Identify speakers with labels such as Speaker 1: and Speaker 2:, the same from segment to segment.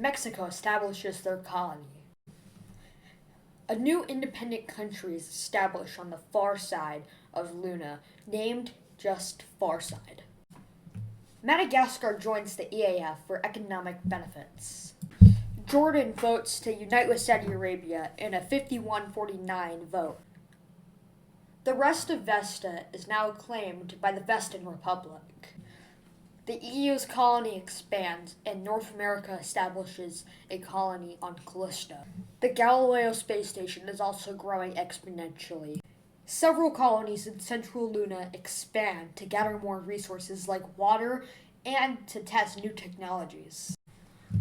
Speaker 1: Mexico establishes their colony. A new independent country is established on the far side of Luna, named just Farside. Madagascar joins the EAF for economic benefits. Jordan votes to unite with Saudi Arabia in a 51-49 vote. The rest of Vesta is now claimed by the Vestan Republic. The EU's colony expands, and North America establishes a colony on Callisto. The Galileo space station is also growing exponentially. Several colonies in central Luna expand to gather more resources like water and to test new technologies.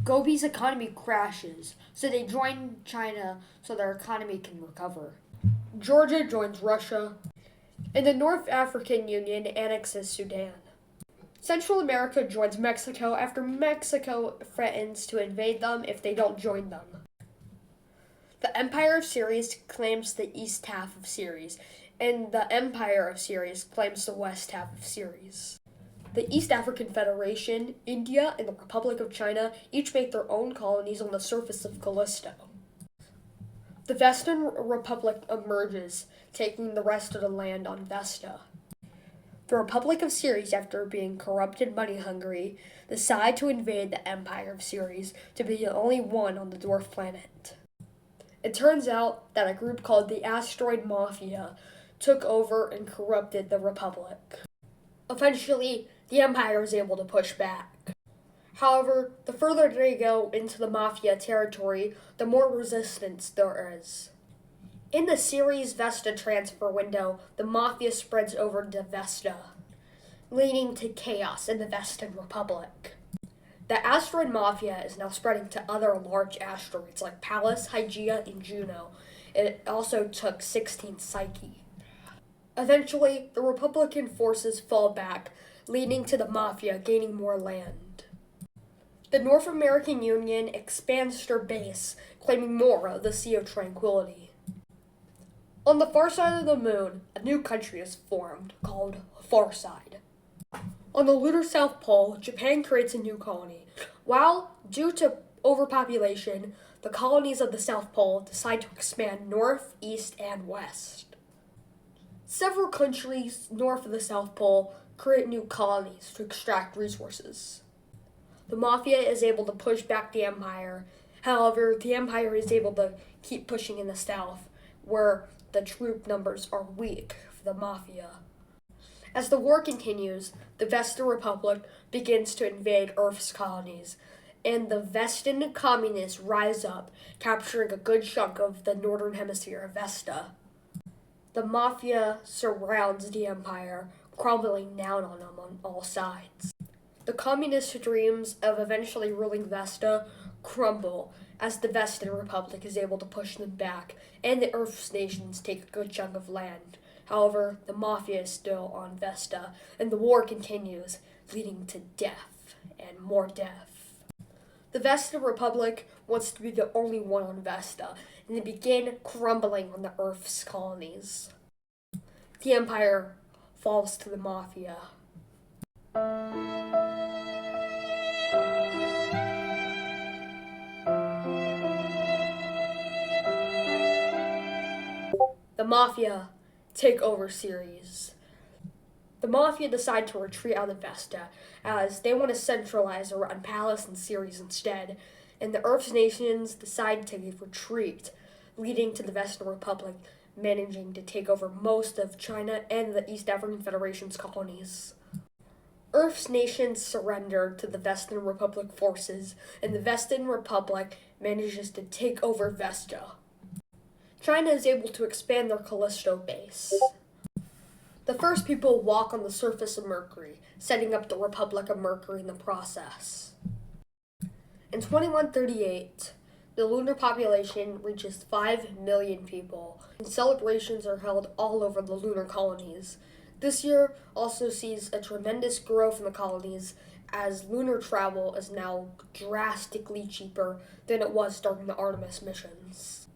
Speaker 1: Gobi's economy crashes, so they join China so their economy can recover. Georgia joins Russia, and the North African Union annexes Sudan. Central America joins Mexico after Mexico threatens to invade them if they don't join them. The Empire of Ceres claims the east half of Ceres, and the Empire of Ceres claims the west half of Ceres. The East African Federation, India, and the Republic of China each make their own colonies on the surface of Callisto. The Vestan Republic emerges, taking the rest of the land on Vesta. The Republic of Ceres, after being corrupt and money-hungry, decide to invade the Empire of Ceres to be the only one on the dwarf planet. It turns out that a group called the Asteroid Mafia took over and corrupted the Republic. Eventually, the Empire was able to push back. However, the further they go into the Mafia territory, the more resistance there is. In the Ceres Vesta transfer window, the Mafia spreads over to Vesta, leading to chaos in the Vestan Republic. The Asteroid Mafia is now spreading to other large asteroids like Pallas, Hygeia, and Juno. It also took 16th Psyche. Eventually, the Republican forces fall back, leading to the Mafia gaining more land. The North American Union expands their base, claiming more of the Sea of Tranquility. On the far side of the moon, a new country is formed, called Farside. On the lunar South Pole, Japan creates a new colony, while, due to overpopulation, the colonies of the South Pole decide to expand north, east, and west. Several countries north of the South Pole create new colonies to extract resources. The Mafia is able to push back the Empire. However, the Empire is able to keep pushing in the south, where the troop numbers are weak for the Mafia. As the war continues, the Vestan Republic begins to invade Earth's colonies, and the Vestan communists rise up, capturing a good chunk of the northern hemisphere of Vesta. The Mafia surrounds the Empire, crumbling down on them on all sides. The communist dreams of eventually ruling Vesta crumble as the Vestan Republic is able to push them back, and the Earth's nations take a good chunk of land. However, the Mafia is still on Vesta, and the war continues, leading to death and more death. The Vestan Republic wants to be the only one on Vesta, and they begin crumbling on the Earth's colonies. The Empire falls to the Mafia. The Mafia take over Ceres. The Mafia decide to retreat out of Vesta, as they want to centralize around Pallas and Ceres instead, and the Earth's nations decide to retreat, leading to the Vestan Republic managing to take over most of China and the East African Federation's colonies. Earth's nations surrender to the Vestan Republic forces, and the Vestan Republic manages to take over Vesta. China is able to expand their Callisto base. The first people walk on the surface of Mercury, setting up the Republic of Mercury in the process. In 2138, the lunar population reaches 5 million people, and celebrations are held all over the lunar colonies. This year also sees a tremendous growth in the colonies, as lunar travel is now drastically cheaper than it was during the Artemis missions.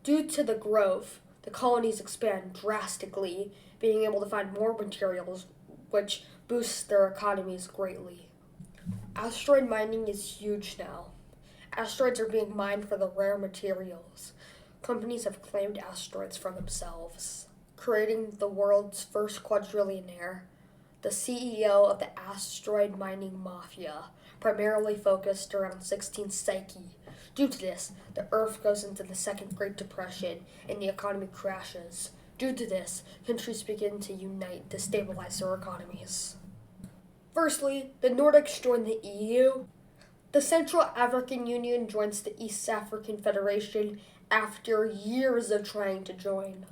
Speaker 1: Due to the growth, the colonies expand drastically, being able to find more materials, which boosts their economies greatly. Asteroid mining is huge now. Asteroids are being mined for the rare materials. Companies have claimed asteroids for themselves, creating the world's first quadrillionaire, the CEO of the asteroid mining Mafia, primarily focused around 16th Psyche. Due to this, the Earth goes into the Second Great Depression and the economy crashes. Due to this, countries begin to unite to stabilize their economies. Firstly, the Nordics join the EU. The Central African Union joins the East African Federation after years of trying to join.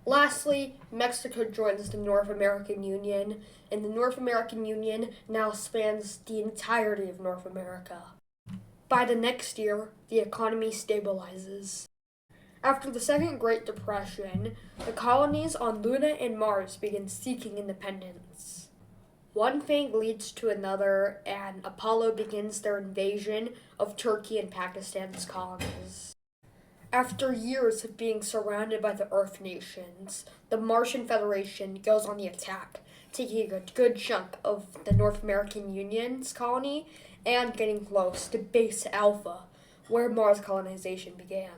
Speaker 1: Lastly, Mexico joins the North American Union, and the North American Union now spans the entirety of North America. By the next year, the economy stabilizes. After the Second Great Depression, the colonies on Luna and Mars begin seeking independence. One thing leads to another, and Apollo begins their invasion of Turkey and Pakistan's colonies. After years of being surrounded by the Earth nations, the Martian Federation goes on the attack, taking a good chunk of the North American Union's colony and getting close to Base Alpha, where Mars colonization began.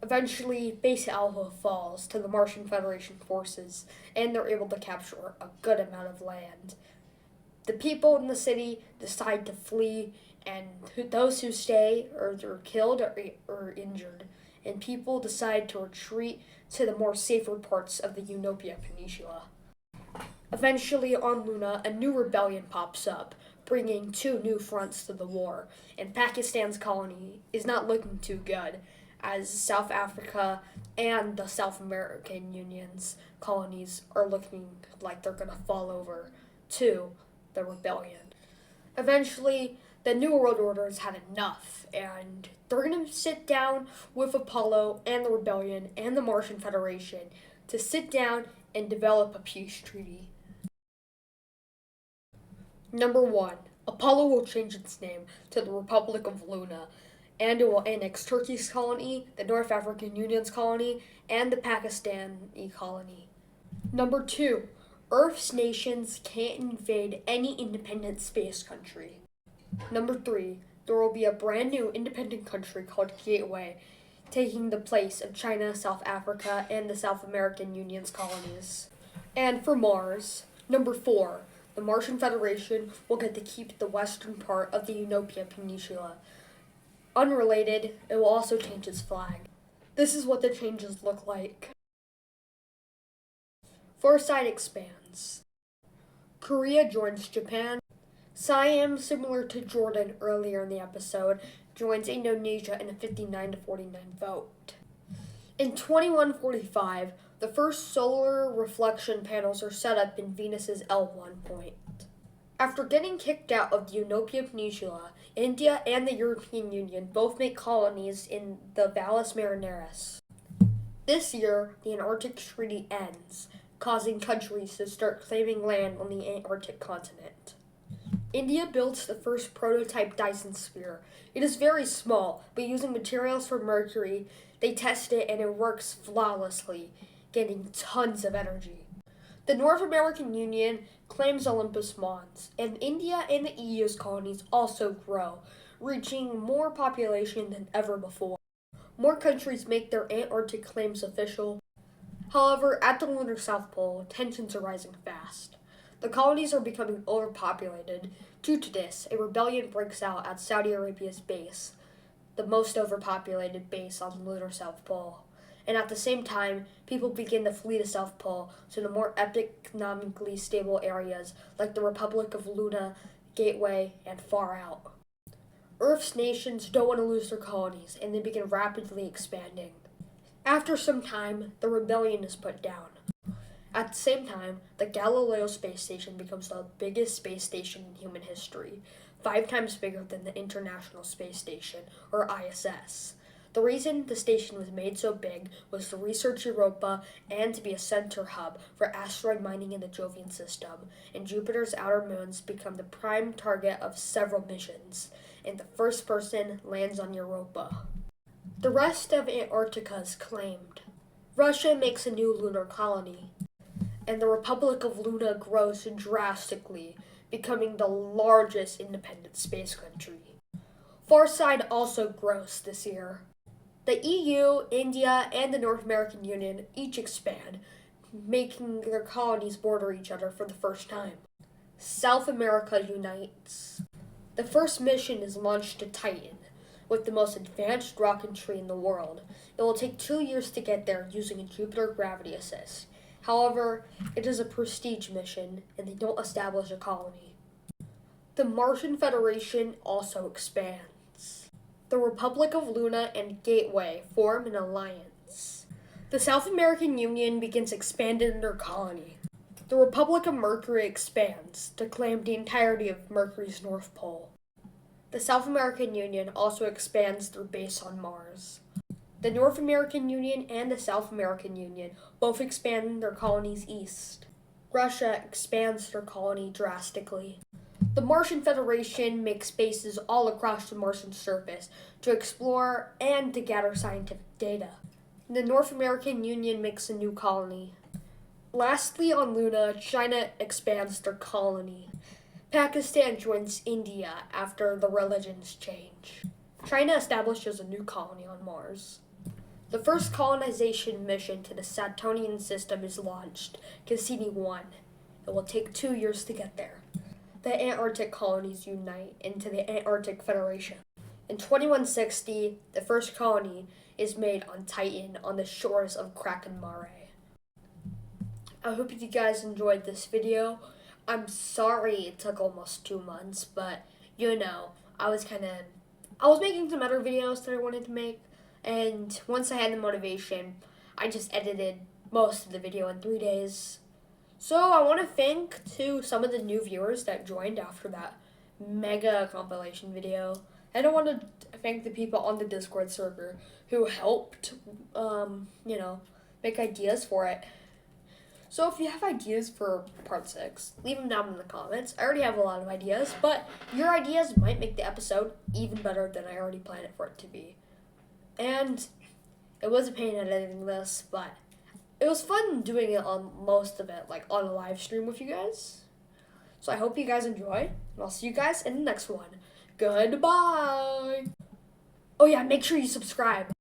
Speaker 1: Eventually, Base Alpha falls to the Martian Federation forces, and they're able to capture a good amount of land. The people in the city decide to flee, and those who stay are either killed or injured, and people decide to retreat to the more safer parts of the Unopia Peninsula. Eventually, on Luna, a new rebellion pops up, bringing two new fronts to the war, and Pakistan's colony is not looking too good, as South Africa and the South American Union's colonies are looking like they're going to fall over to the rebellion. Eventually, the New World Order has had enough, and they're going to sit down with Apollo and the rebellion and the Martian Federation to sit down and develop a peace treaty. Number 1. Apollo will change its name to the Republic of Luna, and it will annex Turkey's colony, the North African Union's colony, and the Pakistani colony. Number 2. Earth's nations can't invade any independent space country. Number 3. There will be a brand new independent country called Gateway, taking the place of China, South Africa, and the South American Union's colonies. And for Mars, number 4. The Martian Federation will get to keep the western part of the Unopia Peninsula. Unrelated, it will also change its flag. This is what the changes look like. Foresight expands. Korea joins Japan. Siam, similar to Jordan earlier in the episode, joins Indonesia in a 59-49 vote. In 2145, the first solar reflection panels are set up in Venus's L1 point. After getting kicked out of the Unopia Peninsula, India and the European Union both make colonies in the Valles Marineris. This year, the Antarctic Treaty ends, causing countries to start claiming land on the Antarctic continent. India builds the first prototype Dyson sphere. It is very small, but using materials from Mercury, they test it and it works flawlessly, getting tons of energy. The North American Union claims Olympus Mons, and India and the EU's colonies also grow, reaching more population than ever before. More countries make their Antarctic claims official. However, at the lunar South Pole, tensions are rising fast. The colonies are becoming overpopulated. Due to this, a rebellion breaks out at Saudi Arabia's base, the most overpopulated base on the lunar South Pole. And at the same time, people begin to flee the South Pole to the more economically stable areas like the Republic of Luna, Gateway, and far out. Earth's nations don't want to lose their colonies, and they begin rapidly expanding. After some time, the rebellion is put down. At the same time, the Galileo space station becomes the biggest space station in human history, 5 times bigger than the International Space Station, or ISS. The reason the station was made so big was to research Europa and to be a center hub for asteroid mining in the Jovian system, and Jupiter's outer moons become the prime target of several missions, and the first person lands on Europa. The rest of Antarctica is claimed. Russia makes a new lunar colony, and the Republic of Luna grows drastically, becoming the largest independent space country. Farside also grows this year. The EU, India, and the North American Union each expand, making their colonies border each other for the first time. South America unites. The first mission is launched to Titan, with the most advanced rocketry in the world. It will take 2 years to get there using a Jupiter gravity assist. However, it is a prestige mission, and they don't establish a colony. The Martian Federation also expands. The Republic of Luna and Gateway form an alliance. The South American Union begins expanding their colony. The Republic of Mercury expands to claim the entirety of Mercury's North Pole. The South American Union also expands their base on Mars. The North American Union and the South American Union both expand their colonies east. Russia expands their colony drastically. The Martian Federation makes bases all across the Martian surface to explore and to gather scientific data. The North American Union makes a new colony. Lastly, on Luna, China expands their colony. Pakistan joins India after the religions change. China establishes a new colony on Mars. The first colonization mission to the Saturnian system is launched, Cassini-1. It will take 2 years to get there. The Antarctic colonies unite into the Antarctic Federation. In 2160, the first colony is made on Titan on the shores of Kraken Mare. I hope you guys enjoyed this video. I'm sorry it took almost 2 months, but I was making some other videos that I wanted to make, and once I had the motivation, I just edited most of the video in 3 days. So I want to thank to some of the new viewers that joined after that mega compilation video. And I want to thank the people on the Discord server who helped, make ideas for it. So if you have ideas for part 6, leave them down in the comments. I already have a lot of ideas, but your ideas might make the episode even better than I already planned it for it to be. And it was a pain editing this, but it was fun doing it on most of it, like on a live stream with you guys. So I hope you guys enjoy, and I'll see you guys in the next one. Goodbye! Oh yeah, make sure you subscribe.